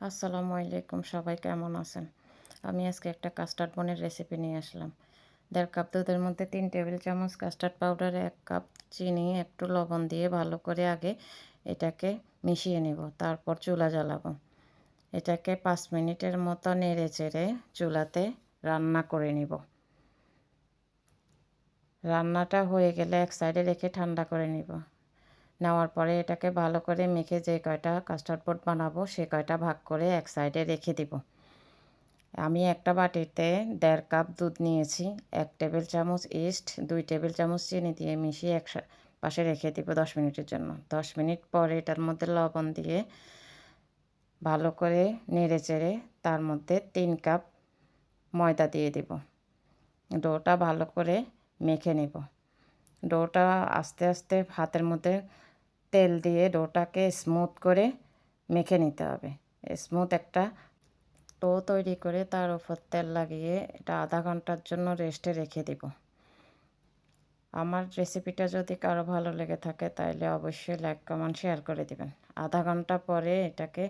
আসসালামু আলাইকুম, সবাই কেমন আছেন? আমি আজকে একটা কাস্টার্ড বনের রেসিপি নিয়ে আসলাম। 1.5 কাপ দুধের মধ্যে 3 টেবিল চামচ কাস্টার্ড পাউডার, 1 কাপ চিনি, একটু লবণ দিয়ে ভালো করে আগে এটাকে মিশিয়ে নেব। তারপর চুলা জ্বালাবো। এটাকে 5 মিনিটের মতো নেড়ে চেড়ে চুলাতে রান্না করে নেব। রান্নাটা হয়ে গেলে এক সাইডে রেখে ঠান্ডা করে নেব। নেওয়ার পরে এটাকে ভালো করে মেখে যে কয়টা কাস্টার্ড পোড বানাবো সে কয়টা ভাগ করে এক সাইডে রেখে দিব। আমি একটা বাটিতে 1.5 কাপ দুধ নিয়েছি, 1 টেবিল চামচ ইস্ট, 2 টেবিল চামচ চিনি দিয়ে মিশিয়ে পাশে রেখে দিব 10 মিনিটের জন্য। 10 মিনিট পরে এটার মধ্যে লবণ দিয়ে ভালো করে নেড়ে চেড়ে তার মধ্যে 3 কাপ ময়দা দিয়ে দেব। ডোটা ভালো করে মেখে নেব। ডোটা আস্তে আস্তে হাতের মধ্যে তেল দিয়ে ডোটাকে স্মুথ করে মেখে নিতে হবে। স্মুথ একটা ডো তৈরি করে তার উপর তেল লাগিয়ে এটা আধা ঘন্টার জন্য রেস্টে রেখে দিব। আমার রেসিপিটা যদি কারো ভালো লেগে থাকে তাহলে অবশ্যই লাইক কমেন্ট শেয়ার করে দিবেন। আধা ঘন্টা পরে এটাকে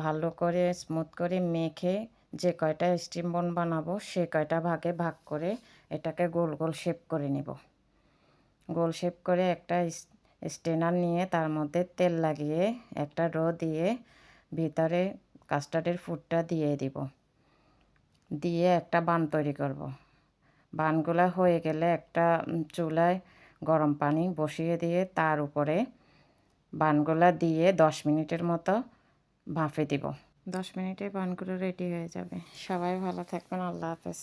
ভালো করে স্মুথ করে মেখে যে কয়টা স্টিম বোন বানাবো সে কয়টা ভাগে ভাগ করে এটাকে গোল গোল শেপ করে নেব। গোল শেপ করে একটা স্ট্রেনার নিয়ে তার মধ্যে তেল লাগিয়ে একটা রো দিয়ে ভিতরে কাস্টার্ডের ফুডটা দিয়ে দিব। দিয়ে একটা বান তৈরি করব। বানগুলা হয়ে গেলে একটা চুলায় গরম পানি বসিয়ে দিয়ে তার উপরে বানগুলা দিয়ে 10 মিনিটের মতো ভাপে দিব। 10 মিনিটে বানগুলো রেডি হয়ে যাবে। সবাই ভালো থাকবেন। আল্লাহ হাফেজ।